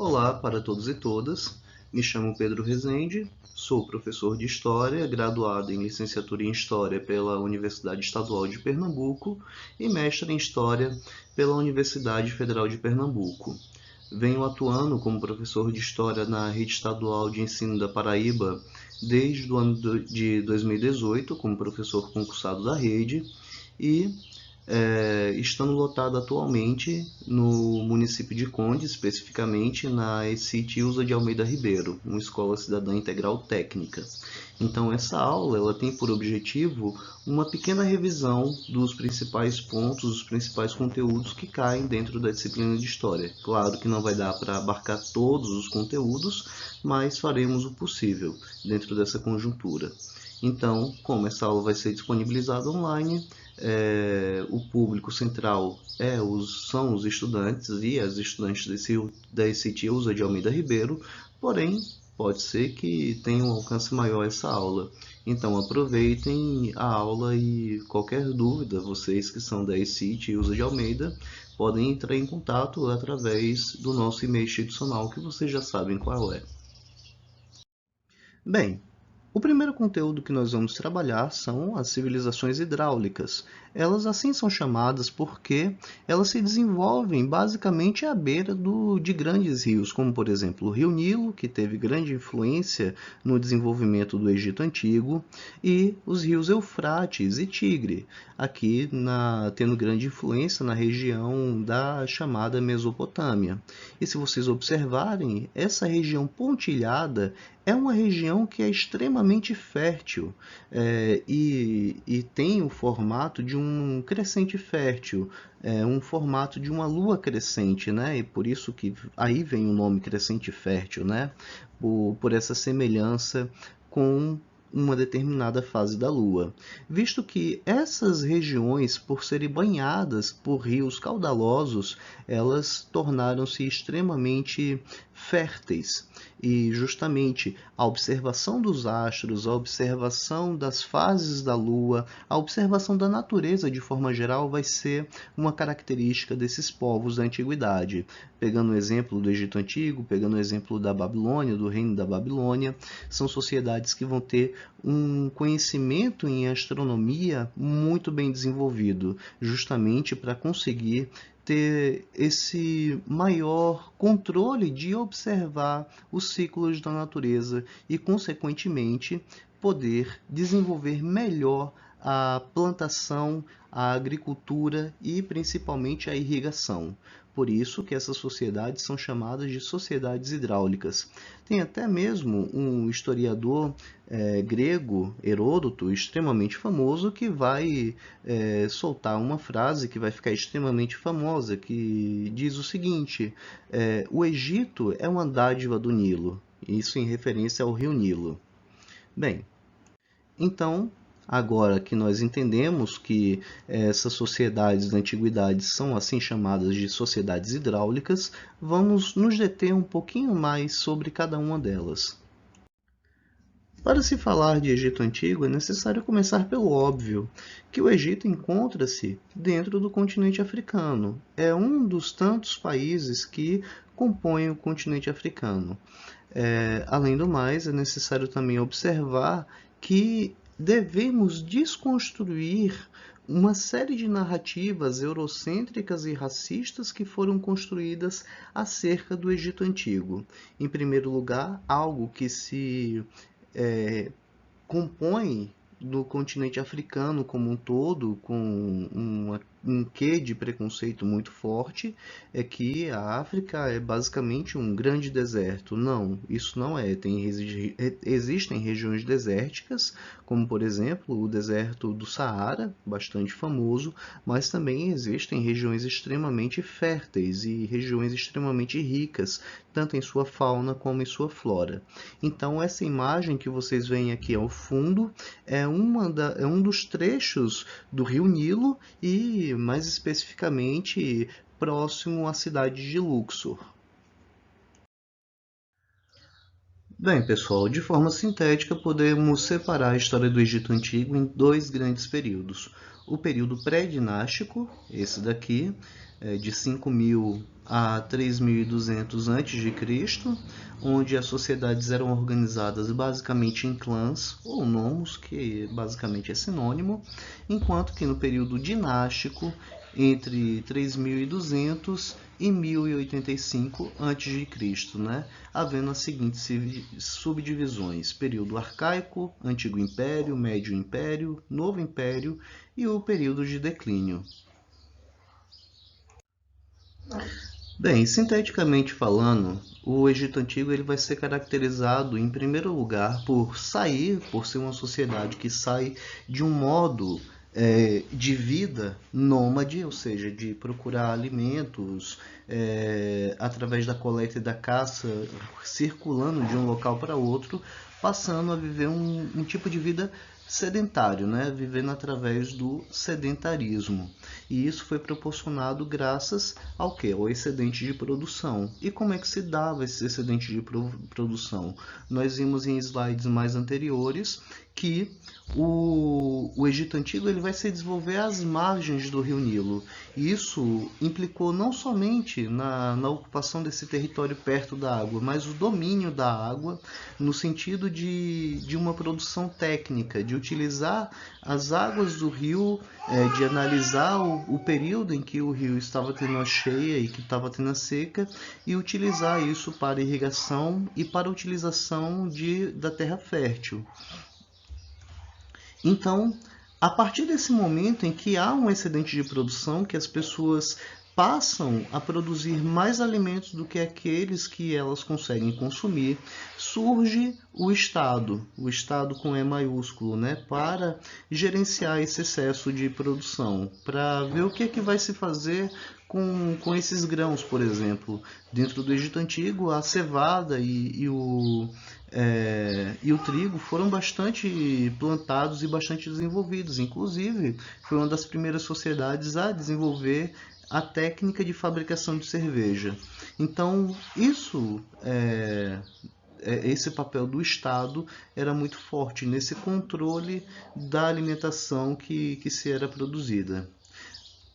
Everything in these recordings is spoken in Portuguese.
Olá para todos e todas, me chamo Pedro Rezende, sou professor de História, graduado em Licenciatura em História pela Universidade Estadual de Pernambuco e mestre em História pela Universidade Federal de Pernambuco. Venho atuando como professor de História na Rede Estadual de Ensino da Paraíba desde o ano de 2018, como professor concursado da rede, e estando lotado atualmente no município de Conde, especificamente na ECIT Ilza de Almeida Ribeiro, uma escola cidadã integral técnica. Então essa aula ela tem por objetivo uma pequena revisão dos principais pontos, dos principais conteúdos que caem dentro da disciplina de História. Claro que não vai dar para abarcar todos os conteúdos, mas faremos o possível dentro dessa conjuntura. Então, como essa aula vai ser disponibilizada online, o público central são os estudantes e as estudantes da ECIT Ilza de Almeida Ribeiro, porém, pode ser que tenha um alcance maior essa aula. Então, aproveitem a aula e qualquer dúvida, vocês que são da ECIT Ilza de Almeida, podem entrar em contato através do nosso e-mail institucional, que vocês já sabem qual é. Bem, o primeiro conteúdo que nós vamos trabalhar são as civilizações hidráulicas. Elas assim são chamadas porque elas se desenvolvem basicamente à beira de grandes rios, como por exemplo o Rio Nilo, que teve grande influência no desenvolvimento do Egito Antigo, e os rios Eufrates e Tigre, aqui tendo grande influência na região da chamada Mesopotâmia. E se vocês observarem, essa região pontilhada é uma região que é extremamente fértil e tem o formato de um crescente fértil, um formato de uma lua crescente, né? E por isso que aí vem o nome crescente fértil, né? Por essa semelhança com uma determinada fase da Lua, visto que essas regiões, por serem banhadas por rios caudalosos, elas tornaram-se extremamente férteis. E justamente a observação dos astros, a observação das fases da Lua, a observação da natureza de forma geral vai ser uma característica desses povos da antiguidade. Pegando o exemplo do Egito Antigo, pegando o exemplo da Babilônia, do reino da Babilônia, são sociedades que vão ter um conhecimento em astronomia muito bem desenvolvido, justamente para conseguir ter esse maior controle de observar os ciclos da natureza e, consequentemente, poder desenvolver melhor a plantação, a agricultura e principalmente a irrigação. Por isso que essas sociedades são chamadas de sociedades hidráulicas. Tem até mesmo um historiador grego, Heródoto, extremamente famoso, que vai soltar uma frase que vai ficar extremamente famosa, que diz o seguinte: o Egito é uma dádiva do Nilo. Isso em referência ao rio Nilo. Bem, então, agora que nós entendemos que essas sociedades da antiguidade são assim chamadas de sociedades hidráulicas, vamos nos deter um pouquinho mais sobre cada uma delas. Para se falar de Egito Antigo, é necessário começar pelo óbvio, que o Egito encontra-se dentro do continente africano. É um dos tantos países que compõem o continente africano. Além do mais, é necessário também observar que devemos desconstruir uma série de narrativas eurocêntricas e racistas que foram construídas acerca do Egito Antigo. Em primeiro lugar, algo que se compõe do continente africano como um todo, com um quê de preconceito muito forte, é que a África é basicamente um grande deserto. Não, isso não é. Existem regiões desérticas, como por exemplo o deserto do Saara, bastante famoso, mas também existem regiões extremamente férteis e regiões extremamente ricas, tanto em sua fauna como em sua flora. Então essa imagem que vocês veem aqui ao fundo é um dos trechos do rio Nilo e, mais especificamente, próximo à cidade de Luxor. Bem, pessoal, de forma sintética, podemos separar a história do Egito Antigo em dois grandes períodos. O período pré-dinástico, esse daqui, de 5.000 a 3.200 a.C., onde as sociedades eram organizadas basicamente em clãs ou nomos, que basicamente é sinônimo, enquanto que no período dinástico, entre 3.200 e 1085 a.C., né? Havendo as seguintes subdivisões: período arcaico, Antigo Império, Médio Império, Novo Império e o período de declínio. Bem, sinteticamente falando, o Egito Antigo ele vai ser caracterizado, em primeiro lugar, por ser uma sociedade que sai de um modo de vida nômade, ou seja, de procurar alimentos através da coleta e da caça, circulando de um local para outro, passando a viver um tipo de vida sedentário, né? Vivendo através do sedentarismo. E isso foi proporcionado graças ao quê? Ao excedente de produção. E como é que se dava esse excedente de produção? Nós vimos em slides mais anteriores que o Egito Antigo ele vai se desenvolver às margens do rio Nilo. E isso implicou não somente na ocupação desse território perto da água, mas o domínio da água no sentido de uma produção técnica, de utilizar as águas do rio, de analisar o período em que o rio estava tendo a cheia e que estava tendo a seca, e utilizar isso para irrigação e para a utilização da terra fértil. Então, a partir desse momento em que há um excedente de produção, que as pessoas passam a produzir mais alimentos do que aqueles que elas conseguem consumir, surge o Estado com E maiúsculo, né, para gerenciar esse excesso de produção, para ver o que é que vai se fazer com esses grãos, por exemplo. Dentro do Egito Antigo, a cevada e o trigo foram bastante plantados e bastante desenvolvidos. Inclusive, foi uma das primeiras sociedades a desenvolver a técnica de fabricação de cerveja. Então, esse papel do Estado era muito forte nesse controle da alimentação que se era produzida.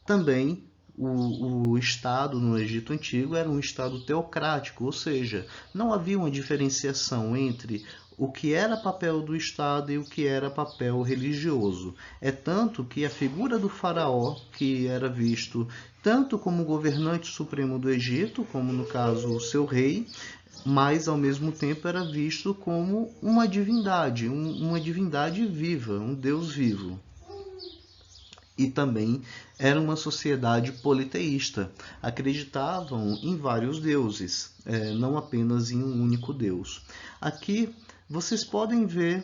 Também o Estado no Egito Antigo era um Estado teocrático, ou seja, não havia uma diferenciação entre o que era papel do Estado e o que era papel religioso. É tanto que a figura do faraó, que era visto tanto como governante supremo do Egito, como no caso o seu rei, mas ao mesmo tempo era visto como uma divindade, uma divindade viva, um Deus vivo. E também era uma sociedade politeísta. Acreditavam em vários deuses, não apenas em um único Deus. Aqui vocês podem ver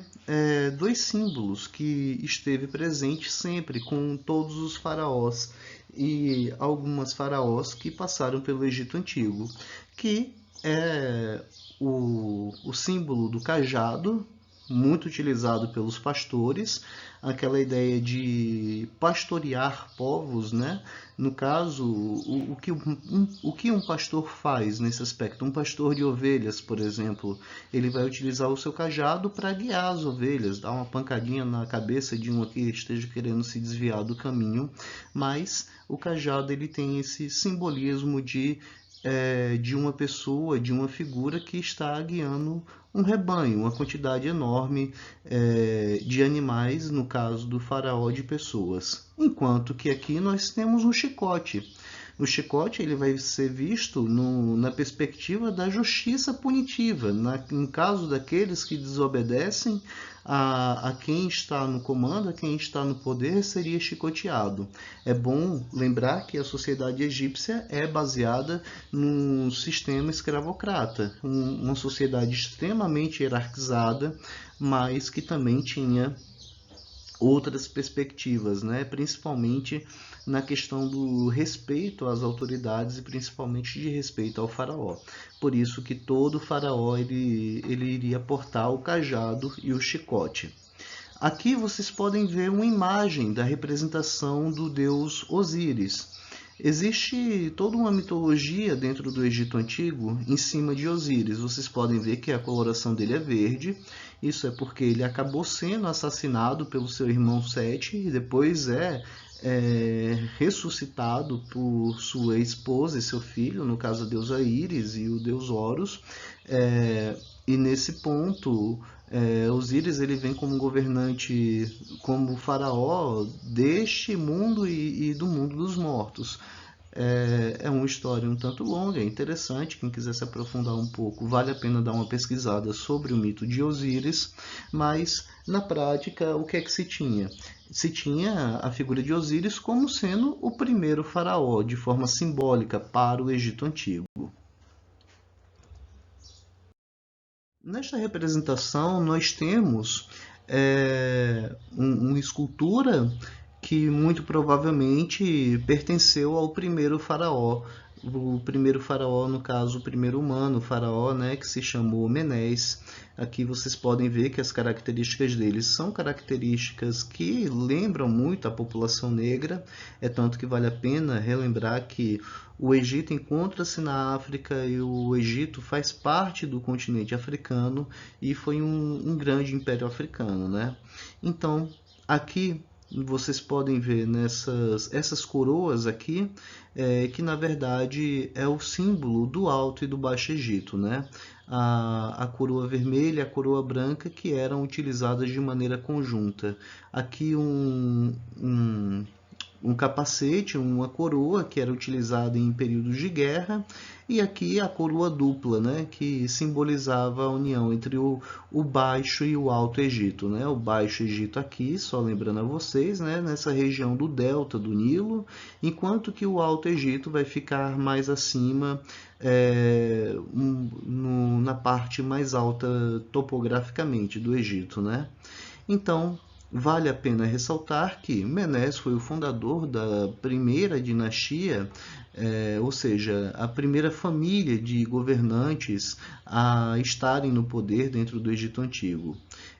dois símbolos que esteve presente sempre com todos os faraós e algumas faraós que passaram pelo Egito Antigo, que é o símbolo do cajado, muito utilizado pelos pastores, aquela ideia de pastorear povos, né? No caso, o que um pastor faz nesse aspecto? Um pastor de ovelhas, por exemplo, ele vai utilizar o seu cajado para guiar as ovelhas, dar uma pancadinha na cabeça de uma que esteja querendo se desviar do caminho, mas o cajado ele tem esse simbolismo de uma pessoa, de uma figura que está guiando um rebanho, uma quantidade enorme de animais, no caso do faraó, de pessoas. Enquanto que aqui nós temos um chicote. O chicote ele vai ser visto na perspectiva da justiça punitiva, no caso daqueles que desobedecem a quem está no comando, a quem está no poder, seria chicoteado. É bom lembrar que a sociedade egípcia é baseada num sistema escravocrata, uma sociedade extremamente hierarquizada, mas que também tinha outras perspectivas, né? Principalmente na questão do respeito às autoridades e principalmente de respeito ao faraó. Por isso que todo faraó ele iria portar o cajado e o chicote. Aqui vocês podem ver uma imagem da representação do deus Osíris. Existe toda uma mitologia dentro do Egito Antigo em cima de Osíris. Vocês podem ver que a coloração dele é verde. Isso é porque ele acabou sendo assassinado pelo seu irmão Sete e depois ressuscitado por sua esposa e seu filho, no caso a deusa Íris e o deus Horus. E nesse ponto, Osíris ele vem como governante, como faraó deste mundo e do mundo dos mortos. É uma história um tanto longa, é interessante. Quem quiser se aprofundar um pouco, vale a pena dar uma pesquisada sobre o mito de Osíris, mas na prática, o que é que se tinha? Se tinha a figura de Osíris como sendo o primeiro faraó, de forma simbólica, para o Egito Antigo. Nesta representação, nós temos uma escultura que muito provavelmente pertenceu ao primeiro faraó. O primeiro faraó, no caso, o primeiro humano faraó, né, que se chamou Menés. Aqui vocês podem ver que as características deles são características que lembram muito a população negra. É tanto que vale a pena relembrar que o Egito encontra-se na África e o Egito faz parte do continente africano e foi um grande império africano, né? Então, aqui vocês podem ver essas coroas aqui, que na verdade é o símbolo do Alto e do Baixo Egito, né? A coroa vermelha e a coroa branca que eram utilizadas de maneira conjunta. Aqui um capacete, uma coroa que era utilizada em períodos de guerra, e aqui a coroa dupla, né, que simbolizava a união entre o Baixo e o Alto Egito, né? O Baixo Egito aqui, só lembrando a vocês, né, nessa região do delta do Nilo, enquanto que o Alto Egito vai ficar mais acima, na parte mais alta topograficamente do Egito, né? Então, vale a pena ressaltar que Menés foi o fundador da primeira dinastia, ou seja, a primeira família de governantes a estarem no poder dentro do Egito Antigo.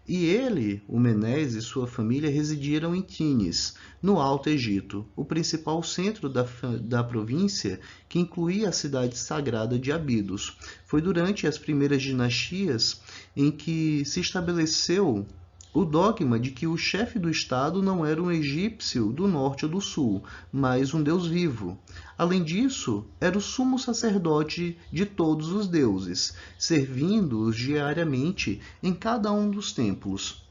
E ele, o Menés e sua família residiram em Tinis, no Alto Egito, o principal centro da província, que incluía a cidade sagrada de Abidos. Foi durante as primeiras dinastias em que se estabeleceu o dogma de que o chefe do Estado não era um egípcio do norte ou do sul, mas um deus vivo. Além disso, era o sumo sacerdote de todos os deuses, servindo-os diariamente em cada um dos templos.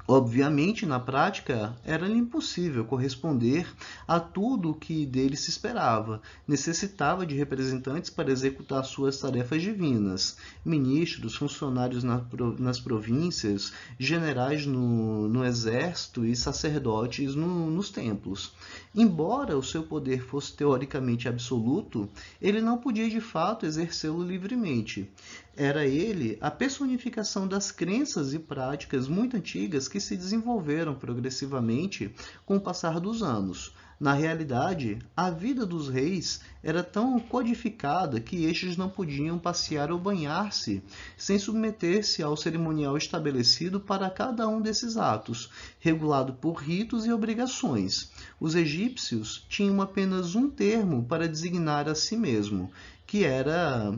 Obviamente, na prática, era impossível corresponder a tudo o que dele se esperava. Necessitava de representantes para executar suas tarefas divinas, ministros, funcionários nas províncias, generais no exército e sacerdotes nos templos. Embora o seu poder fosse teoricamente absoluto, ele não podia de fato exercê-lo livremente. Era ele a personificação das crenças e práticas muito antigas que se desenvolveram progressivamente com o passar dos anos. Na realidade, a vida dos reis era tão codificada que estes não podiam passear ou banhar-se sem submeter-se ao cerimonial estabelecido para cada um desses atos, regulado por ritos e obrigações. Os egípcios tinham apenas um termo para designar a si mesmo, que era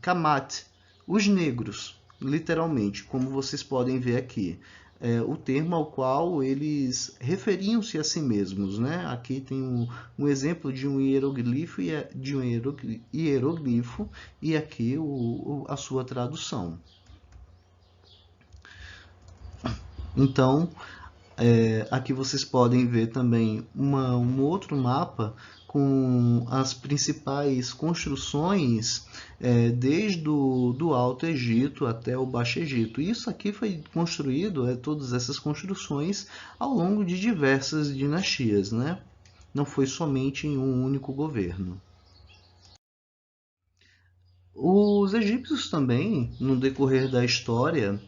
Kamat, os negros, literalmente, como vocês podem ver aqui. O termo ao qual eles referiam-se a si mesmos, né? Aqui tem um exemplo de um hieroglifo e aqui a sua tradução. Então, aqui vocês podem ver também um outro mapa com as principais construções desde do Alto Egito até o Baixo Egito. Isso aqui foi construído, todas essas construções, ao longo de diversas dinastias, né? Não foi somente em um único governo. Os egípcios também, no decorrer da história,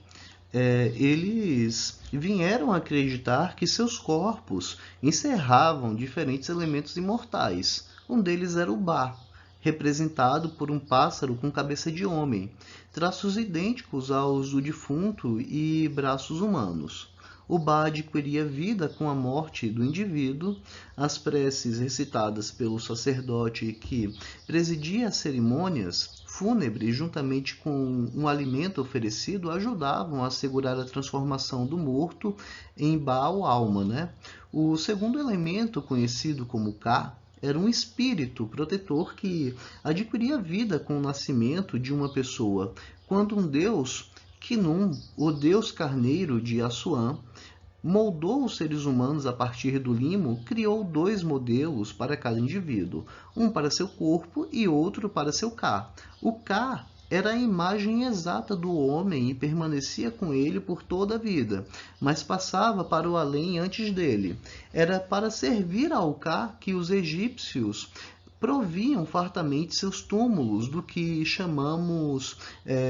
eles vieram a acreditar que seus corpos encerravam diferentes elementos imortais. Um deles era o Ba, representado por um pássaro com cabeça de homem, traços idênticos aos do defunto e braços humanos. O Ba adquiria vida com a morte do indivíduo. As preces recitadas pelo sacerdote que presidia as cerimônias fúnebres, juntamente com um alimento oferecido, ajudavam a assegurar a transformação do morto em Ba ou alma, né? O segundo elemento, conhecido como Ka, era um espírito protetor que adquiria vida com o nascimento de uma pessoa, quando um deus, Khnum, o deus carneiro de Assuan, moldou os seres humanos a partir do limo, criou dois modelos para cada indivíduo, um para seu corpo e outro para seu Ka. O Ka era a imagem exata do homem e permanecia com ele por toda a vida, mas passava para o além antes dele. Era para servir ao Ka que os egípcios proviam fartamente seus túmulos do que chamamos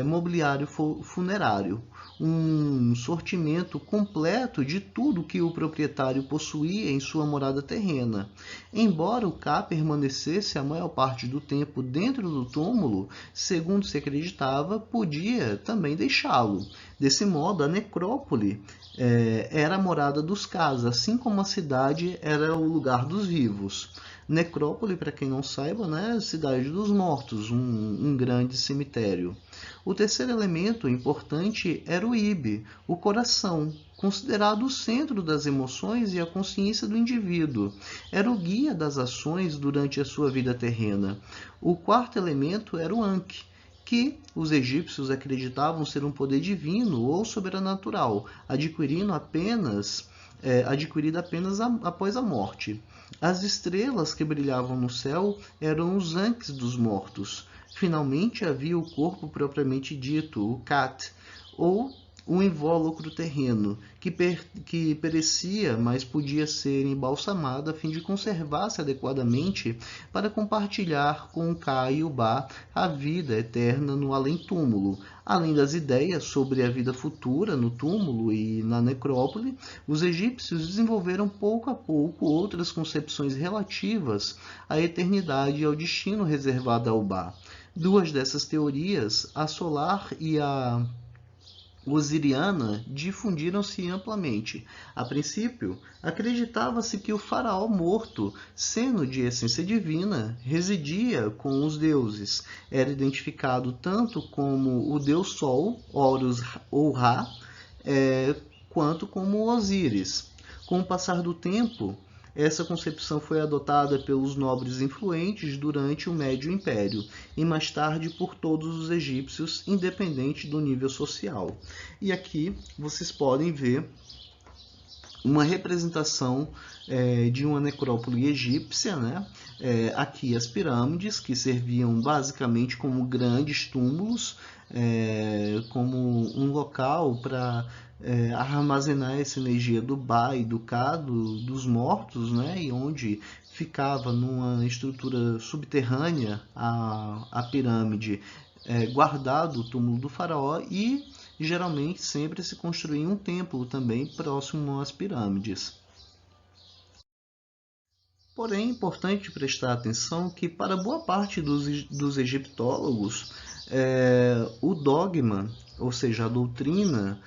mobiliário funerário, um sortimento completo de tudo que o proprietário possuía em sua morada terrena. Embora o Ka permanecesse a maior parte do tempo dentro do túmulo, segundo se acreditava, podia também deixá-lo. Desse modo, a necrópole era a morada dos Kas, assim como a cidade era o lugar dos vivos. Necrópole, para quem não saiba, né, cidade dos mortos, um grande cemitério. O terceiro elemento importante era o Ibe, o coração, considerado o centro das emoções e a consciência do indivíduo. Era o guia das ações durante a sua vida terrena. O quarto elemento era o Ankh, que os egípcios acreditavam ser um poder divino ou sobrenatural, adquirido apenas após a morte. As estrelas que brilhavam no céu eram os Ankhs dos mortos. Finalmente havia o corpo propriamente dito, o Khat, ou o invólucro terreno, que perecia, mas podia ser embalsamado a fim de conservar-se adequadamente para compartilhar com o Ka e o Ba a vida eterna no além-túmulo. Além das ideias sobre a vida futura no túmulo e na necrópole, os egípcios desenvolveram pouco a pouco outras concepções relativas à eternidade e ao destino reservado ao Ba. Duas dessas teorias, a solar e a osiriana, difundiram-se amplamente. A princípio, acreditava-se que o faraó morto, sendo de essência divina, residia com os deuses. Era identificado tanto como o deus Sol, Horus ou Ra, quanto como Osíris. Com o passar do tempo, essa concepção foi adotada pelos nobres influentes durante o Médio Império e mais tarde por todos os egípcios, independente do nível social. E aqui vocês podem ver uma representação de uma necrópole egípcia, né? Aqui as pirâmides, que serviam basicamente como grandes túmulos, como um local para armazenar essa energia do Ba e do Ka, dos mortos, né? E onde ficava numa estrutura subterrânea a pirâmide, guardado o túmulo do faraó, e geralmente sempre se construía um templo também próximo às pirâmides. Porém, é importante prestar atenção que para boa parte dos egiptólogos, o dogma, ou seja, a doutrina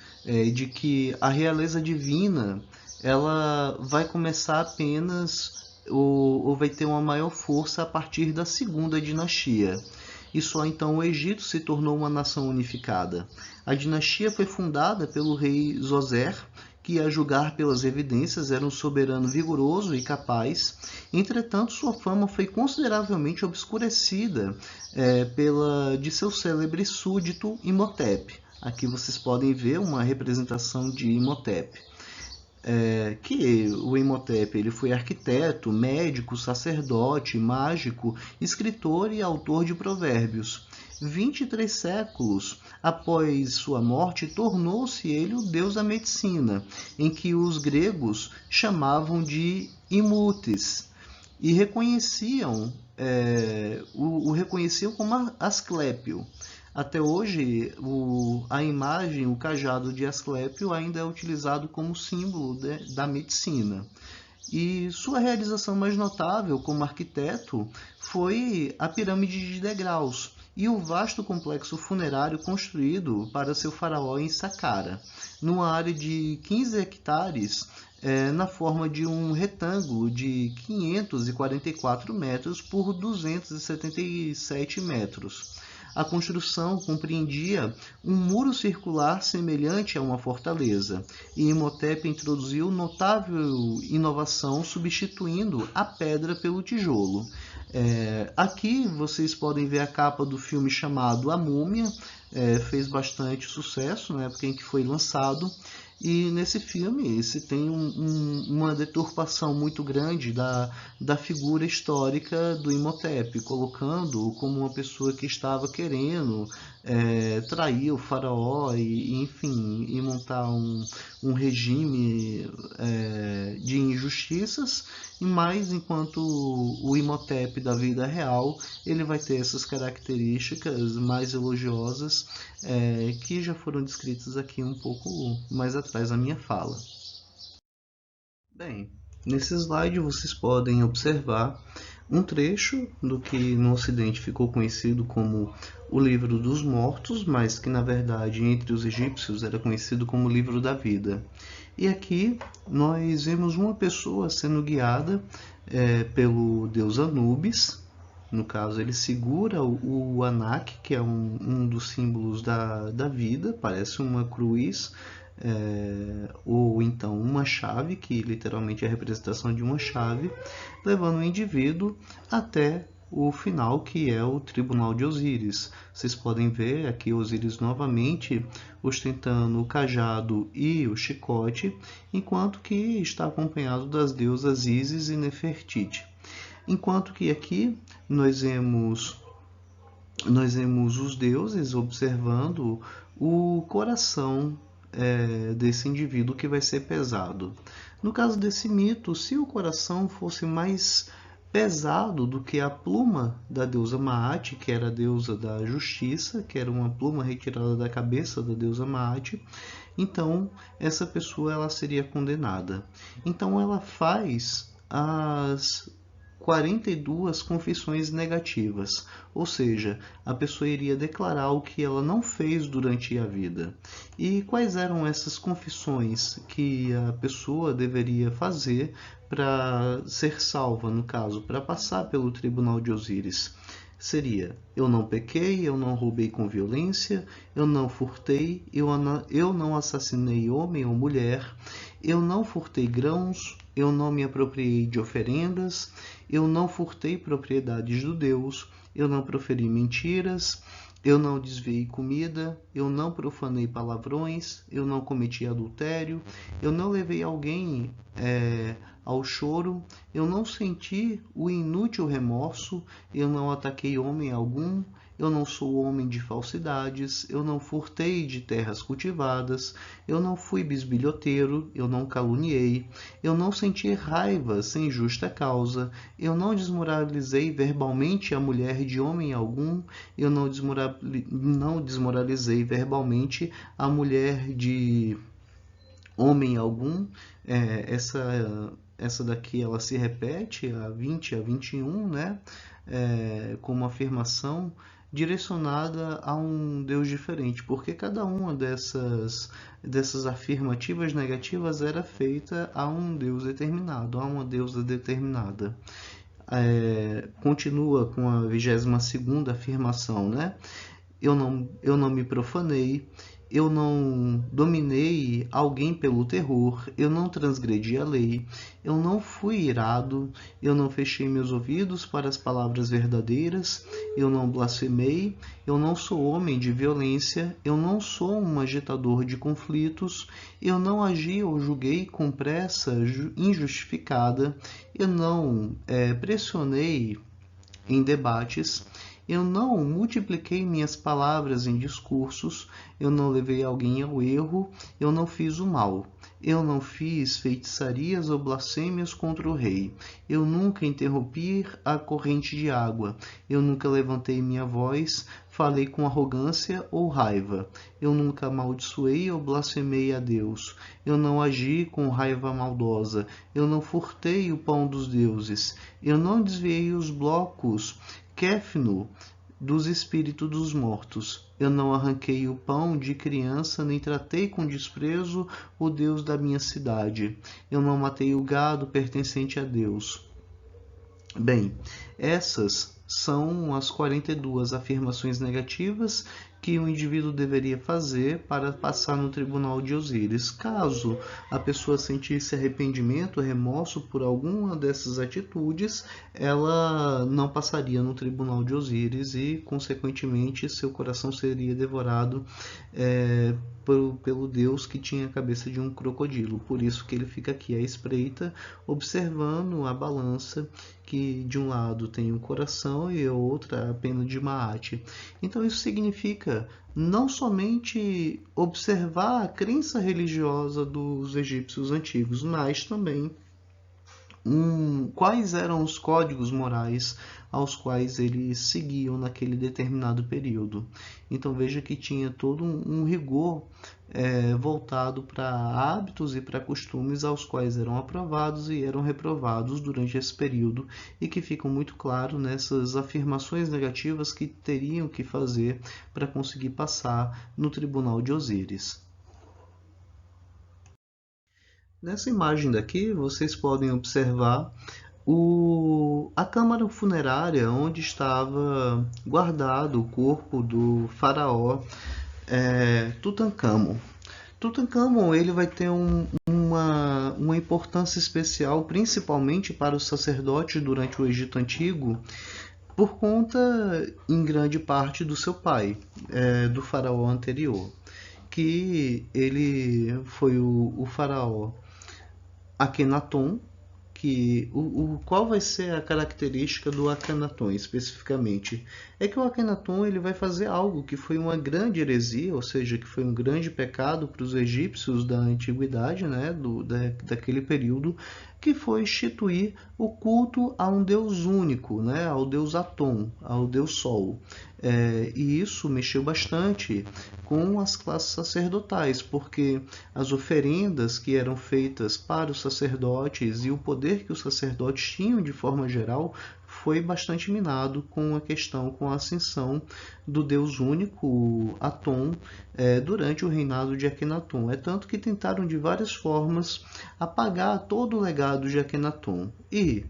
de que a realeza divina ela vai começar apenas ou vai ter uma maior força a partir da segunda dinastia. E só então o Egito se tornou uma nação unificada. A dinastia foi fundada pelo rei Zoser, que, a julgar pelas evidências, era um soberano vigoroso e capaz. Entretanto, sua fama foi consideravelmente obscurecida de seu célebre súdito Imhotep. Aqui vocês podem ver uma representação de Imhotep. Que o Imhotep ele foi arquiteto, médico, sacerdote, mágico, escritor e autor de provérbios. 23 séculos após sua morte, tornou-se ele o deus da medicina, em que os gregos chamavam de Imutes, e o reconheciam como Asclépio. Até hoje, a imagem, o cajado de Asclépio ainda é utilizado como símbolo da medicina. E sua realização mais notável como arquiteto foi a pirâmide de degraus, e o vasto complexo funerário construído para seu faraó em Saqqara, numa área de 15 hectares, na forma de um retângulo de 544 metros por 277 metros. A construção compreendia um muro circular semelhante a uma fortaleza, e Imhotep introduziu notável inovação substituindo a pedra pelo tijolo. Aqui vocês podem ver a capa do filme chamado A Múmia, fez bastante sucesso na época em que foi lançado. E nesse filme se tem uma deturpação muito grande da figura histórica do Imhotep, colocando-o como uma pessoa que estava querendo trair o faraó enfim, e montar um regime de injustiças, mas enquanto o Imhotep da vida real, ele vai ter essas características mais elogiosas que já foram descritas aqui um pouco mais atrás na minha fala. Bem, nesse slide vocês podem observar um trecho do que no Ocidente ficou conhecido como o Livro dos Mortos, mas que na verdade entre os egípcios era conhecido como o Livro da Vida. E aqui nós vemos uma pessoa sendo guiada pelo deus Anubis. No caso, ele segura o Anak, que é um dos símbolos da vida, parece uma cruz, ou então uma chave, que literalmente é a representação de uma chave, levando o indivíduo até o final, que é o Tribunal de Osíris. Vocês podem ver aqui Osíris novamente ostentando o cajado e o chicote, enquanto que está acompanhado das deusas Ísis e Nefertiti. Enquanto que aqui nós vemos os deuses observando o coração desse indivíduo que vai ser pesado. No caso desse mito, se o coração fosse mais pesado do que a pluma da deusa Maat, que era a deusa da justiça, que era uma pluma retirada da cabeça da deusa Maat, então essa pessoa ela seria condenada. Então ela faz as 42 confissões negativas, ou seja, a pessoa iria declarar o que ela não fez durante a vida. E quais eram essas confissões que a pessoa deveria fazer para ser salva, no caso, para passar pelo Tribunal de Osíris? Seria: eu não pequei, eu não roubei com violência, eu não furtei, eu não assassinei homem ou mulher, eu não furtei grãos, eu não me apropriei de oferendas, eu não furtei propriedades do Deus, eu não proferi mentiras, eu não desviei comida, eu não profanei palavrões, eu não cometi adultério, eu não levei alguém ao choro, eu não senti o inútil remorso, eu não ataquei homem algum, eu não sou homem de falsidades, eu não furtei de terras cultivadas, eu não fui bisbilhoteiro, eu não caluniei, eu não senti raiva sem justa causa, eu não desmoralizei verbalmente a mulher de homem algum, eu não desmoralizei verbalmente a mulher de homem algum. Essa daqui ela se repete, a 20 a 21, né? Como afirmação direcionada a um Deus diferente, porque cada uma dessas afirmativas negativas era feita a um Deus determinado, a uma deusa determinada. Continua com a 22ª afirmação, né? Eu não me profanei, eu não dominei alguém pelo terror, eu não transgredi a lei, eu não fui irado, eu não fechei meus ouvidos para as palavras verdadeiras, eu não blasfemei, eu não sou homem de violência, eu não sou um agitador de conflitos, eu não agi ou julguei com pressa injustificada, eu não pressionei em debates, eu não multipliquei minhas palavras em discursos, eu não levei alguém ao erro, eu não fiz o mal. Eu não fiz feitiçarias ou blasfêmias contra o rei. Eu nunca interrompi a corrente de água. Eu nunca levantei minha voz, falei com arrogância ou raiva. Eu nunca amaldiçoei ou blasfemei a Deus. Eu não agi com raiva maldosa. Eu não furtei o pão dos deuses. Eu não desviei os blocos Kéfno dos espíritos dos mortos. Eu não arranquei o pão de criança, nem tratei com desprezo o Deus da minha cidade. Eu não matei o gado pertencente a Deus. Bem, essas são as 42 afirmações negativas que o indivíduo deveria fazer para passar no tribunal de Osíris. Caso a pessoa sentisse arrependimento, remorso por alguma dessas atitudes, ela não passaria no tribunal de Osíris e, consequentemente, seu coração seria devorado pelo Deus que tinha a cabeça de um crocodilo. Por isso que ele fica aqui à espreita, observando a balança que de um lado tem o coração e a outra a pena de Maat. Então isso significa não somente observar a crença religiosa dos egípcios antigos, mas também quais eram os códigos morais aos quais eles seguiam naquele determinado período. Então veja que tinha todo um rigor voltado para hábitos e para costumes aos quais eram aprovados e eram reprovados durante esse período, e que ficam muito claro nessas afirmações negativas que teriam que fazer para conseguir passar no tribunal de Osíris. Nessa imagem daqui, vocês podem observar a câmara funerária onde estava guardado o corpo do faraó Tutancâmon. Tutancâmon ele vai ter uma importância especial, principalmente para os sacerdotes durante o Egito Antigo, por conta, em grande parte, do seu pai, do faraó anterior, que ele foi o faraó Akhenaton, que qual vai ser a característica do Akhenaton especificamente? É que o Akhenaton ele vai fazer algo que foi uma grande heresia, ou seja, que foi um grande pecado para os egípcios da antiguidade, né, daquele período, que foi instituir o culto a um deus único, né, ao deus Aton, ao deus Sol. E isso mexeu bastante com as classes sacerdotais, porque as oferendas que eram feitas para os sacerdotes e o poder que os sacerdotes tinham de forma geral foi bastante minado com com a ascensão do Deus único Aton durante o reinado de Akhenaton. É tanto que tentaram de várias formas apagar todo o legado de Akhenaton. E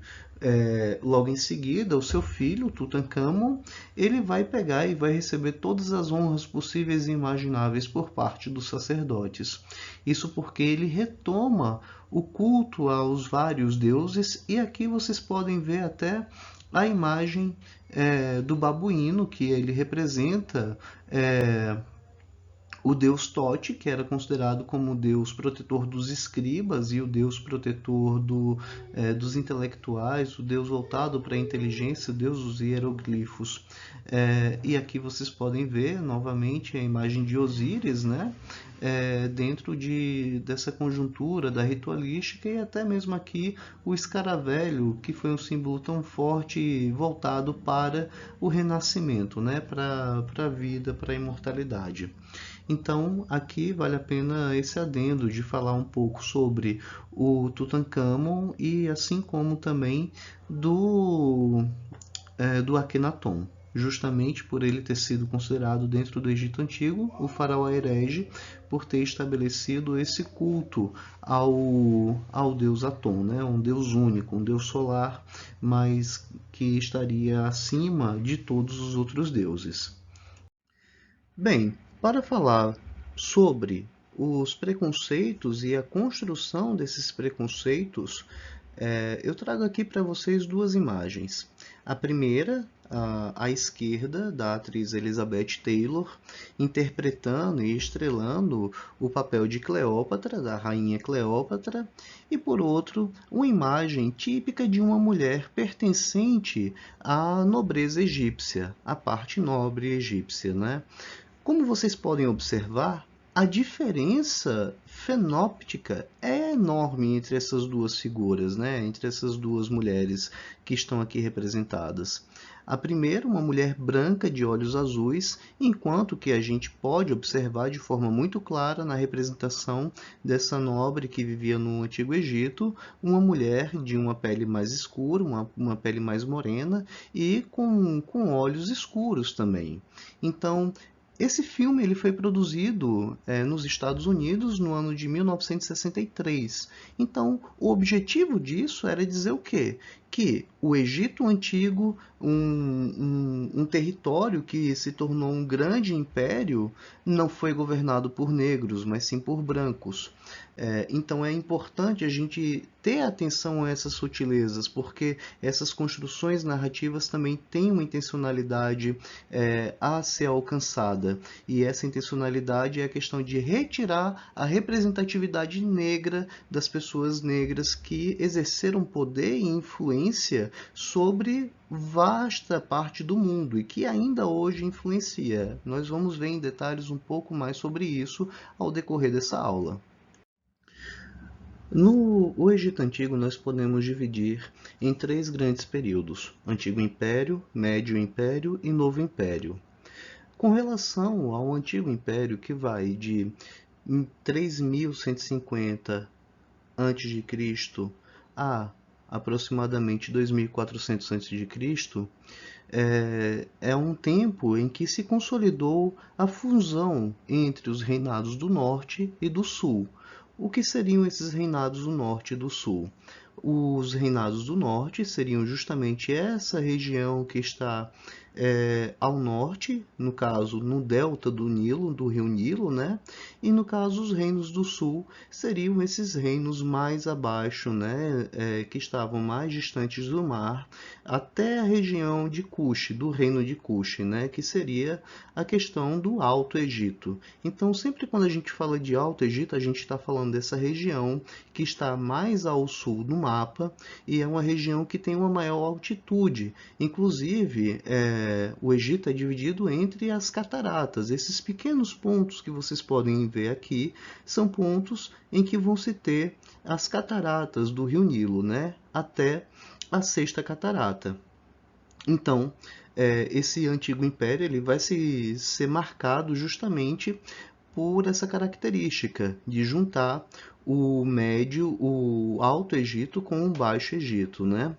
logo em seguida, o seu filho, Tutancâmon, ele vai pegar e vai receber todas as honras possíveis e imagináveis por parte dos sacerdotes. Isso porque ele retoma o culto aos vários deuses, e aqui vocês podem ver até a imagem do babuíno, que ele representa o deus Tote, que era considerado como o deus protetor dos escribas e o deus protetor dos intelectuais, o deus voltado para a inteligência, o deus dos hieroglifos. E aqui vocês podem ver novamente a imagem de Osíris, né? Dentro dessa conjuntura da ritualística, e até mesmo aqui o escaravelho, que foi um símbolo tão forte voltado para o renascimento, né? Para a vida, para a imortalidade. Então, aqui vale a pena esse adendo de falar um pouco sobre o Tutancâmon e assim como também do Akhenaton, justamente por ele ter sido considerado dentro do Egito Antigo o faraó herege, por ter estabelecido esse culto ao deus Aton, né? Um deus único, um deus solar, mas que estaria acima de todos os outros deuses. Bem, para falar sobre os preconceitos e a construção desses preconceitos, eu trago aqui para vocês duas imagens. A primeira, à esquerda, da atriz Elizabeth Taylor, interpretando e estrelando o papel de Cleópatra, da rainha Cleópatra, e por outro, uma imagem típica de uma mulher pertencente à nobreza egípcia, à parte nobre egípcia, né? Como vocês podem observar, a diferença fenóptica é enorme entre essas duas figuras, né? Entre essas duas mulheres que estão aqui representadas. A primeira, uma mulher branca de olhos azuis, enquanto que a gente pode observar de forma muito clara na representação dessa nobre que vivia no Antigo Egito, uma mulher de uma pele mais escura, uma pele mais morena e com olhos escuros também. Então, esse filme ele foi produzido nos Estados Unidos no ano de 1963. Então, o objetivo disso era dizer o quê? Que o Egito Antigo, um território que se tornou um grande império, não foi governado por negros, mas sim por brancos. Então é importante a gente ter atenção a essas sutilezas, porque essas construções narrativas também têm uma intencionalidade a ser alcançada. E essa intencionalidade é a questão de retirar a representatividade negra das pessoas negras que exerceram poder e influência sobre vasta parte do mundo e que ainda hoje influencia. Nós vamos ver em detalhes um pouco mais sobre isso ao decorrer dessa aula. No Egito Antigo, nós podemos dividir em três grandes períodos: Antigo Império, Médio Império e Novo Império. Com relação ao Antigo Império, que vai de 3150 a.C. a aproximadamente 2400 a.C., é um tempo em que se consolidou a fusão entre os reinados do Norte e do Sul. O que seriam esses reinados do Norte e do Sul? Os reinados do Norte seriam justamente essa região que está ao norte, no caso, no delta do Nilo, do rio Nilo, né? E no caso, os reinos do Sul seriam esses reinos mais abaixo, né? Que estavam mais distantes do mar, até a região de Kush, do reino de Kush, né? Que seria a questão do Alto Egito. Então, sempre quando a gente fala de Alto Egito, a gente está falando dessa região que está mais ao sul do mapa e é uma região que tem uma maior altitude. Inclusive, o Egito é dividido entre as cataratas. Esses pequenos pontos que vocês podem ver aqui são pontos em que vão se ter as cataratas do rio Nilo, né? Até a sexta catarata. Então, esse antigo império ele vai ser marcado justamente por essa característica de juntar o Médio, o Alto Egito com o Baixo Egito, né?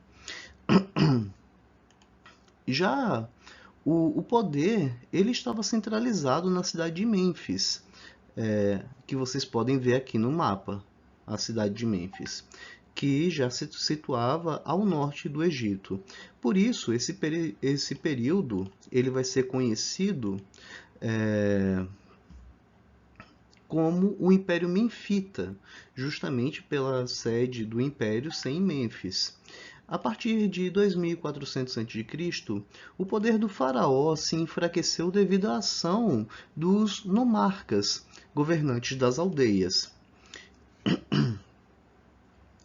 Já o poder ele estava centralizado na cidade de Mênfis, que vocês podem ver aqui no mapa, a cidade de Mênfis, que já se situava ao norte do Egito. Por isso, esse período ele vai ser conhecido como o Império Menfita, justamente pela sede do Império ser em Mênfis. A partir de 2400 a.C., o poder do faraó se enfraqueceu devido à ação dos nomarcas, governantes das aldeias.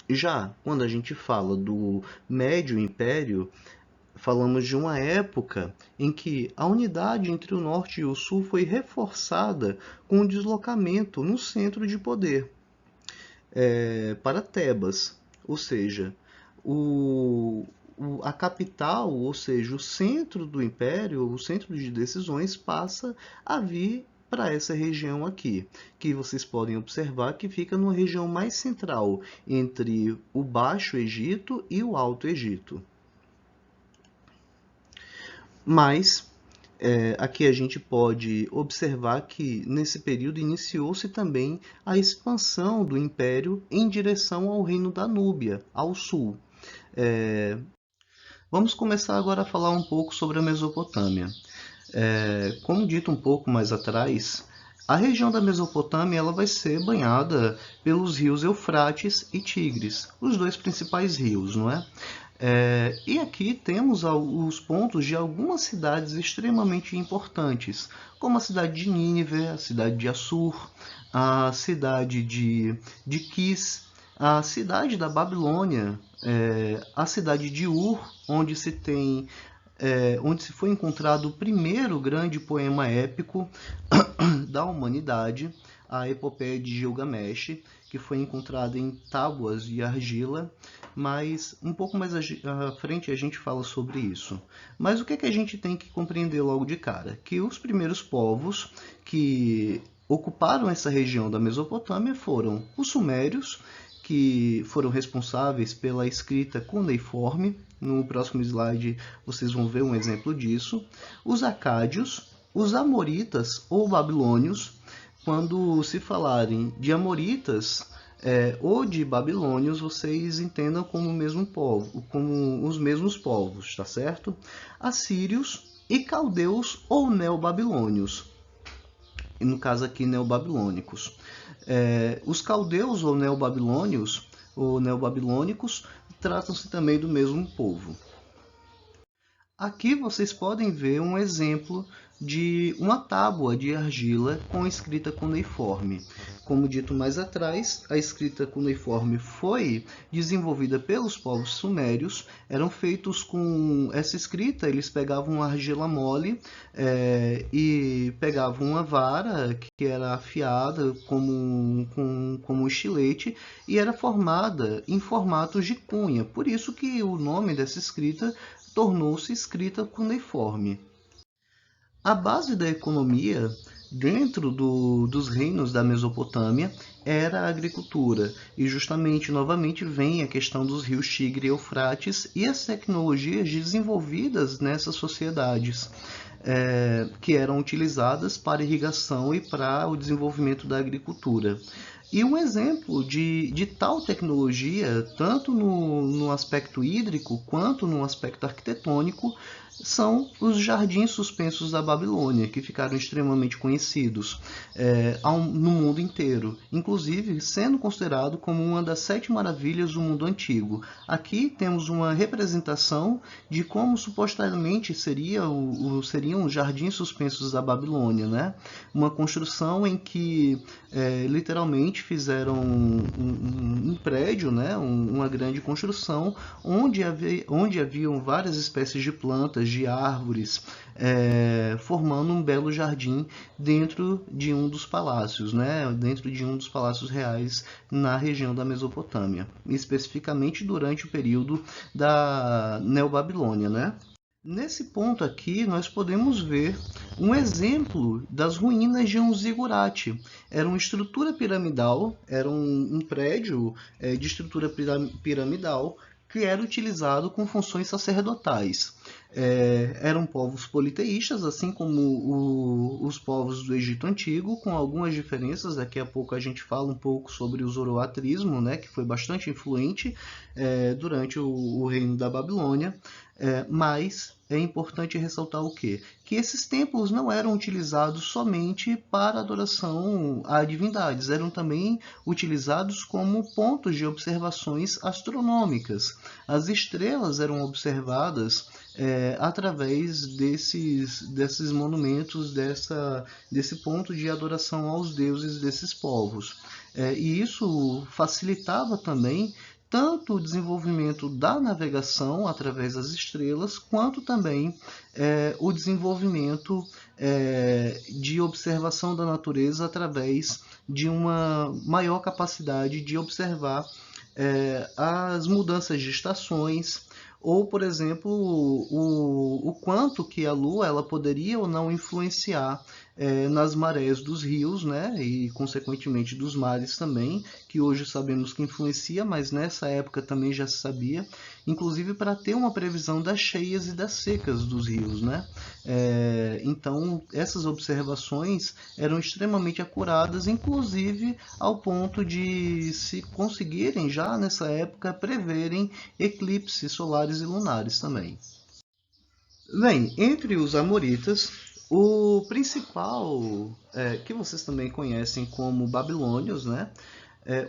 Já quando a gente fala do Médio Império, falamos de uma época em que a unidade entre o norte e o sul foi reforçada com o deslocamento no centro de poder para Tebas, ou seja, a capital, ou seja, o centro do império, o centro de decisões passa a vir para essa região aqui, que vocês podem observar que fica numa região mais central entre o Baixo Egito e o Alto Egito. Mas aqui a gente pode observar que nesse período iniciou-se também a expansão do império em direção ao reino da Núbia, ao sul. Vamos começar agora a falar um pouco sobre a Mesopotâmia. Como dito um pouco mais atrás, a região da Mesopotâmia ela vai ser banhada pelos rios Eufrates e Tigres, os dois principais rios, não é? E aqui temos os pontos de algumas cidades extremamente importantes, como a cidade de Nínive, a cidade de Assur, a cidade de Quis, a cidade da Babilônia, a cidade de Ur, onde se foi encontrado o primeiro grande poema épico da humanidade, a epopeia de Gilgamesh, que foi encontrada em tábuas de argila, mas um pouco mais à frente a gente fala sobre isso. Mas o que é que a gente tem que compreender logo de cara? Que os primeiros povos que ocuparam essa região da Mesopotâmia foram os sumérios, que foram responsáveis pela escrita cuneiforme. No próximo slide vocês vão ver um exemplo disso. Os acádios, os amoritas ou babilônios. Quando se falarem de amoritas ou de babilônios, vocês entendam como o mesmo povo, como os mesmos povos, tá certo? Assírios e caldeus ou neobabilônios. No caso aqui, neobabilônicos. Os caldeus ou neobabilônicos tratam-se também do mesmo povo. Aqui vocês podem ver um exemplo de uma tábua de argila com escrita cuneiforme. Como dito mais atrás, a escrita cuneiforme foi desenvolvida pelos povos sumérios. Eram feitos com essa escrita, eles pegavam uma argila mole e pegavam uma vara que era afiada como um estilete e era formada em formatos de cunha. Por isso que o nome dessa escrita tornou-se escrita cuneiforme. A base da economia dentro dos reinos da Mesopotâmia era a agricultura, e justamente novamente vem a questão dos rios Tigre e Eufrates e as tecnologias desenvolvidas nessas sociedades, que eram utilizadas para irrigação e para o desenvolvimento da agricultura. E um exemplo de tal tecnologia, tanto no aspecto hídrico quanto no aspecto arquitetônico, são os jardins suspensos da Babilônia, que ficaram extremamente conhecidos no mundo inteiro, inclusive sendo considerado como uma das 7 maravilhas do mundo antigo. Aqui temos uma representação de como supostamente seriam os jardins suspensos da Babilônia, né? Uma construção em que literalmente fizeram um prédio, né? Uma grande construção, onde haviam várias espécies de plantas, de árvores, formando um belo jardim dentro de um dos palácios, né? Dentro de um dos palácios reais na região da Mesopotâmia, especificamente durante o período da Neobabilônia, né? Nesse ponto aqui, nós podemos ver um exemplo das ruínas de um zigurate. Era uma estrutura piramidal, era um prédio de estrutura piramidal que era utilizado com funções sacerdotais. Eram povos politeístas, assim como os povos do Egito Antigo, com algumas diferenças. Daqui a pouco a gente fala um pouco sobre o zoroatrismo, né, que foi bastante influente durante o reino da Babilônia. Mas é importante ressaltar o quê? Que esses templos não eram utilizados somente para adoração a divindades, eram também utilizados como pontos de observações astronômicas. As estrelas eram observadas através desses monumentos, desse ponto de adoração aos deuses desses povos. E isso facilitava também tanto o desenvolvimento da navegação através das estrelas, quanto também o desenvolvimento de observação da natureza através de uma maior capacidade de observar as mudanças de estações, ou, por exemplo, o quanto que a Lua ela poderia ou não influenciar nas marés dos rios, né, e consequentemente dos mares também, que hoje sabemos que influencia, mas nessa época também já se sabia, inclusive para ter uma previsão das cheias e das secas dos rios, né? Então essas observações eram extremamente acuradas, inclusive ao ponto de se conseguirem já nessa época preverem eclipses solares e lunares também. Bem, entre os amoritas, o principal, que vocês também conhecem como babilônios, né?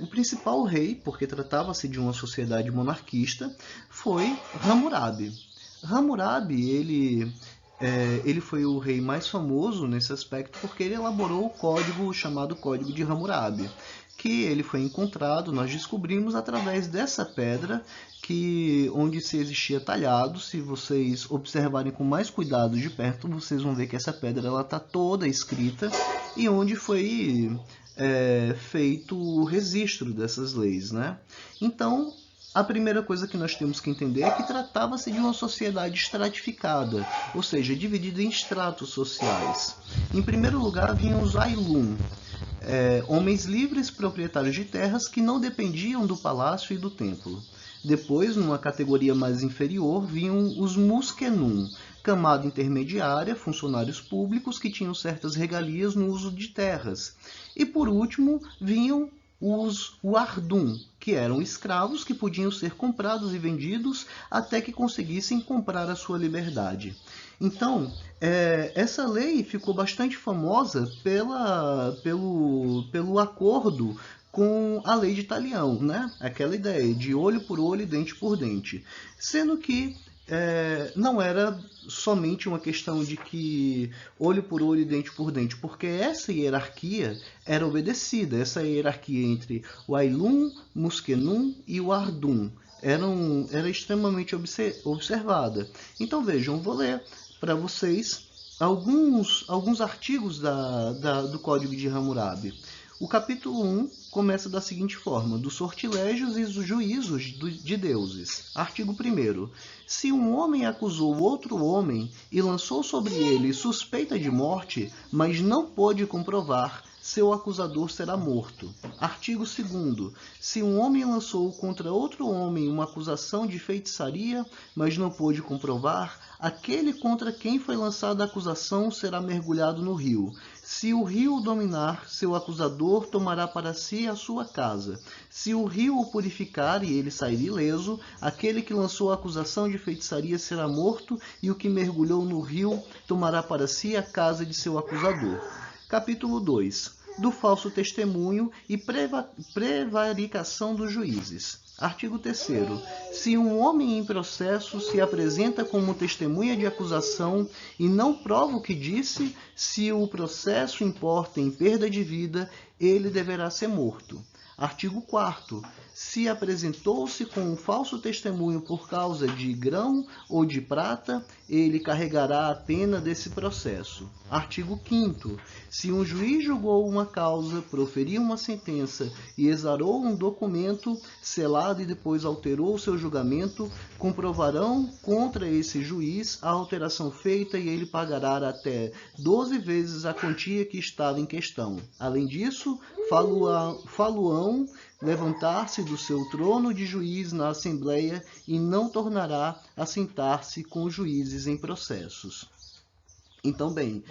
O principal rei, porque tratava-se de uma sociedade monarquista, foi Hammurabi. Hammurabi, ele foi o rei mais famoso nesse aspecto porque ele elaborou o código chamado Código de Hammurabi, que ele foi encontrado, nós descobrimos através dessa pedra onde se existia talhado. Se vocês observarem com mais cuidado de perto, vocês vão ver que essa pedra está toda escrita e onde foi feito o registro dessas leis, né? Então, a primeira coisa que nós temos que entender é que tratava-se de uma sociedade estratificada, ou seja, dividida em estratos sociais. Em primeiro lugar, vinham os Ailum, homens livres proprietários de terras que não dependiam do palácio e do templo. Depois, numa categoria mais inferior, vinham os Muskenum, camada intermediária, funcionários públicos que tinham certas regalias no uso de terras. E por último, vinham os Wardum, que eram escravos que podiam ser comprados e vendidos até que conseguissem comprar a sua liberdade. Então, essa lei ficou bastante famosa pelo acordo com a lei de Talião, né? Aquela ideia de olho por olho e dente por dente. Sendo que não era somente uma questão de que olho por olho e dente por dente, porque essa hierarquia era obedecida, essa hierarquia entre o Ailum, Muskenum e o Ardum era extremamente observada. Então vejam, vou ler para vocês alguns artigos do Código de Hammurabi. O capítulo 1 começa da seguinte forma: dos sortilégios e dos juízos de deuses. Artigo 1º. Se um homem acusou outro homem e lançou sobre ele suspeita de morte, mas não pôde comprovar, seu acusador será morto. Artigo 2º. Se um homem lançou contra outro homem uma acusação de feitiçaria, mas não pôde comprovar, aquele contra quem foi lançada a acusação será mergulhado no rio. Se o rio o dominar, seu acusador tomará para si a sua casa. Se o rio o purificar e ele sair ileso, aquele que lançou a acusação de feitiçaria será morto, e o que mergulhou no rio tomará para si a casa de seu acusador. Capítulo 2. Do falso testemunho e prevaricação dos juízes. Artigo 3º. Se um homem em processo se apresenta como testemunha de acusação e não prova o que disse, se o processo importa em perda de vida, ele deverá ser morto. Artigo 4º. Se apresentou-se com um falso testemunho por causa de grão ou de prata, ele carregará a pena desse processo. Artigo 5º. Se um juiz julgou uma causa, proferiu uma sentença e exarou um documento selado e depois alterou seu julgamento, comprovarão contra esse juiz a alteração feita e ele pagará até 12 vezes a quantia que estava em questão. Além disso, falo-ão levantar-se do seu trono de juiz na Assembleia e não tornará a sentar-se com os juízes em processos. Então, bem,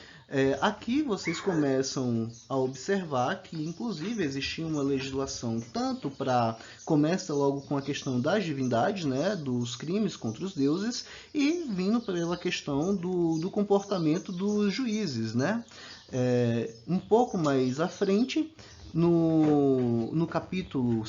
aqui vocês começam a observar que, inclusive, existia uma legislação tanto para... Começa logo com a questão das divindades, né, dos crimes contra os deuses, e vindo pela questão do comportamento dos juízes, né? Um pouco mais à frente, no capítulo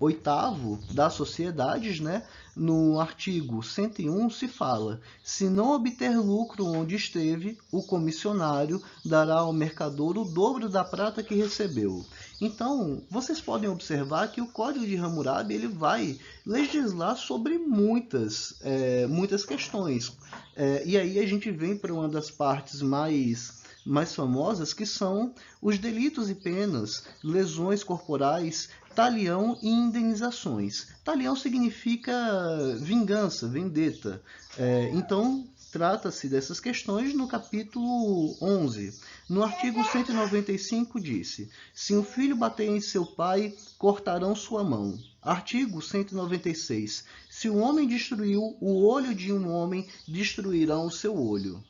8º das sociedades, né, no artigo 101 se fala: se não obter lucro onde esteve, o comissionário dará ao mercador o dobro da prata que recebeu. Então, vocês podem observar que o Código de Hammurabi ele vai legislar sobre muitas questões. E aí a gente vem para uma das partes mais famosas, que são os delitos e penas, lesões corporais, talião e indenizações. Talião significa vingança, vendetta. Então, trata-se dessas questões no capítulo 11. No artigo 195 disse: se um filho bater em seu pai, cortarão sua mão. Artigo 196. Se um homem destruiu o olho de um homem, destruirão o seu olho.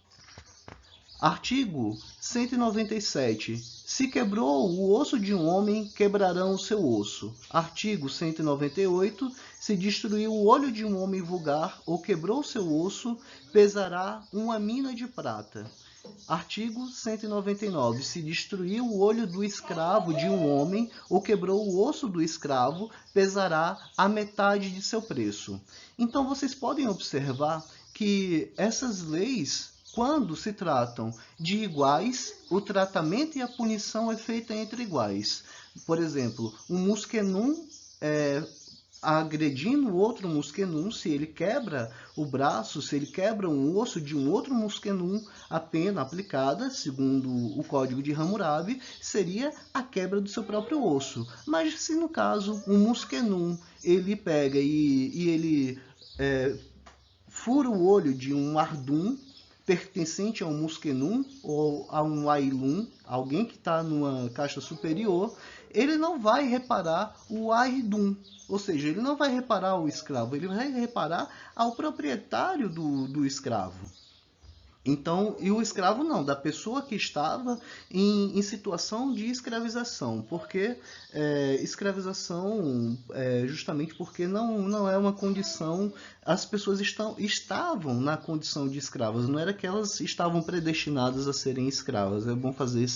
Artigo 197. Se quebrou o osso de um homem, quebrarão o seu osso. Artigo 198. Se destruiu o olho de um homem vulgar ou quebrou seu osso, pesará uma mina de prata. Artigo 199. Se destruiu o olho do escravo de um homem ou quebrou o osso do escravo, pesará a metade de seu preço. Então vocês podem observar que essas leis, quando se tratam de iguais, o tratamento e a punição é feita entre iguais. Por exemplo, um Muskenum agredindo outro Musquenum. Se ele quebra o braço, se ele quebra um osso de um outro Musquenum, a pena aplicada, segundo o Código de Hammurabi, seria a quebra do seu próprio osso. Mas se no caso um Musquenum ele pega e ele fura o olho de um Ardum pertencente a um Musquenum ou a um Ailum, alguém que está numa caixa superior, ele não vai reparar o Airdum, ou seja, ele não vai reparar o escravo, ele vai reparar ao proprietário do escravo. Então, e o escravo não, da pessoa que estava em situação de escravização, porque escravização justamente porque não é uma condição, as pessoas estavam na condição de escravas, não era que elas estavam predestinadas a serem escravas, é bom fazer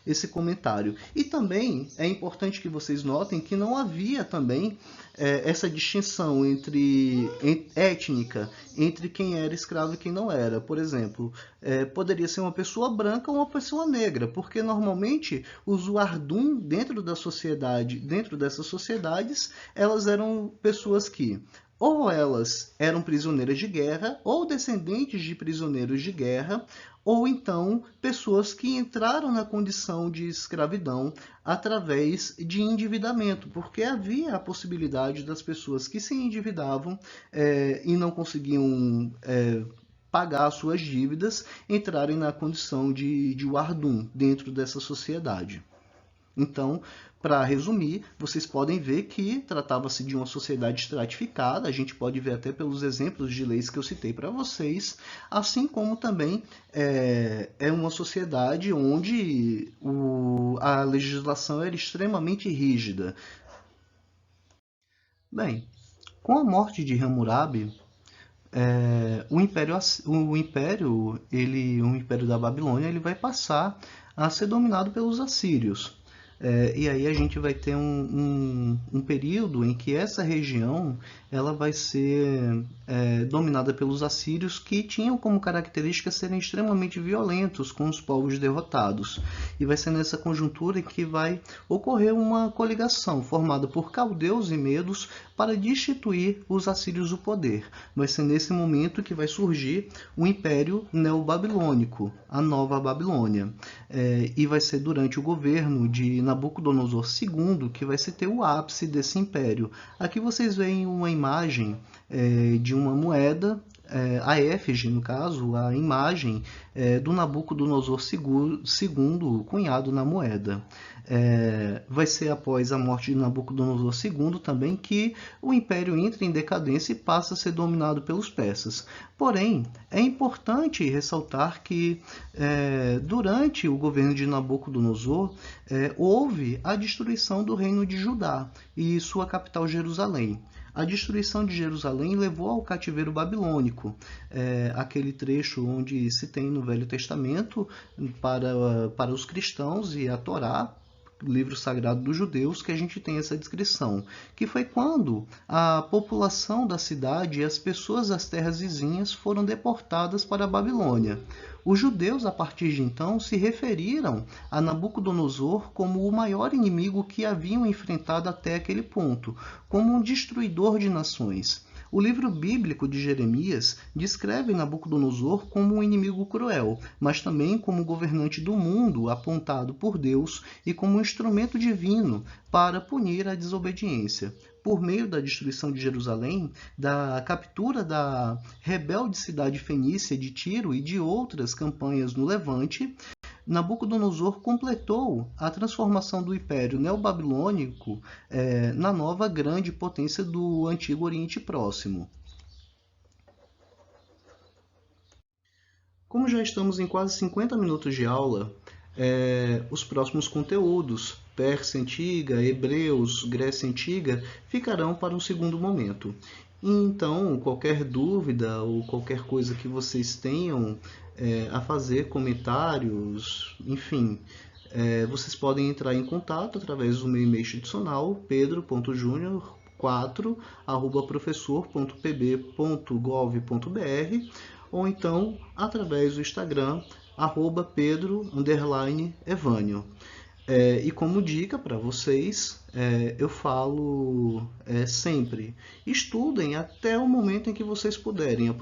esse comentário. E também é importante que vocês notem que não havia também essa distinção étnica entre quem era escravo e quem não era. Por exemplo, poderia ser uma pessoa branca ou uma pessoa negra, porque normalmente os Wardum dentro dessas sociedades, elas eram pessoas que ou elas eram prisioneiras de guerra, ou descendentes de prisioneiros de guerra, ou então pessoas que entraram na condição de escravidão através de endividamento, porque havia a possibilidade das pessoas que se endividavam e não conseguiam pagar suas dívidas entrarem na condição de Wardum dentro dessa sociedade. Então, para resumir, vocês podem ver que tratava-se de uma sociedade estratificada, a gente pode ver até pelos exemplos de leis que eu citei para vocês, assim como também é uma sociedade onde a legislação era extremamente rígida. Bem, com a morte de Hammurabi, o império da Babilônia, ele vai passar a ser dominado pelos assírios. E aí a gente vai ter um período em que essa região ela vai ser dominada pelos assírios, que tinham como característica serem extremamente violentos com os povos derrotados. E vai ser nessa conjuntura em que vai ocorrer uma coligação formada por caldeus e medos para destituir os assírios do poder. Vai ser nesse momento que vai surgir o Império Neobabilônico, a Nova Babilônia. E vai ser durante o governo de Nabucodonosor II que vai se ter o ápice desse império. Aqui vocês veem uma imagem de uma moeda, a efígie, no caso, a imagem do Nabucodonosor II cunhado na moeda. Vai ser após a morte de Nabucodonosor II também que o império entra em decadência e passa a ser dominado pelos persas. Porém, é importante ressaltar que durante o governo de Nabucodonosor houve a destruição do reino de Judá e sua capital Jerusalém. A destruição de Jerusalém levou ao cativeiro babilônico, aquele trecho onde se tem no Velho Testamento para os cristãos e a Torá, livro sagrado dos judeus, que a gente tem essa descrição, que foi quando a população da cidade e as pessoas das terras vizinhas foram deportadas para a Babilônia. Os judeus, a partir de então, se referiram a Nabucodonosor como o maior inimigo que haviam enfrentado até aquele ponto, como um destruidor de nações. O livro bíblico de Jeremias descreve Nabucodonosor como um inimigo cruel, mas também como governante do mundo apontado por Deus e como um instrumento divino para punir a desobediência. Por meio da destruição de Jerusalém, da captura da rebelde cidade fenícia de Tiro e de outras campanhas no Levante, Nabucodonosor completou a transformação do Império Neobabilônico na nova grande potência do Antigo Oriente Próximo. Como já estamos em quase 50 minutos de aula, os próximos conteúdos, Pérsia Antiga, Hebreus, Grécia Antiga, ficarão para um segundo momento. Então, qualquer dúvida ou qualquer coisa que vocês tenham a fazer, comentários, enfim, vocês podem entrar em contato através do meu e-mail institucional, pedro.junior4@professor.pb.gov.br, ou então através do Instagram, @pedro_evânio. E como dica para vocês, eu falo sempre, estudem até o momento em que vocês puderem,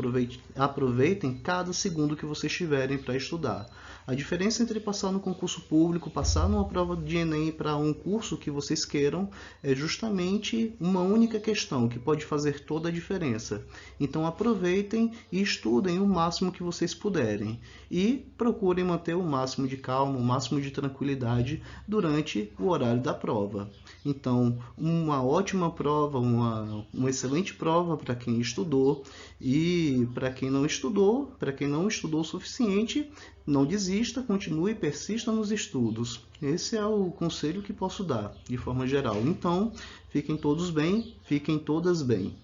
aproveitem cada segundo que vocês tiverem para estudar. A diferença entre passar no concurso público, passar numa prova de Enem para um curso que vocês queiram, é justamente uma única questão que pode fazer toda a diferença. Então aproveitem e estudem o máximo que vocês puderem. E procurem manter o máximo de calma, o máximo de tranquilidade durante o horário da prova. Então, uma ótima prova, uma excelente prova para quem estudou, e para quem não estudou, o suficiente, não desista, continue e persista nos estudos. Esse é o conselho que posso dar, de forma geral. Então, fiquem todos bem, fiquem todas bem.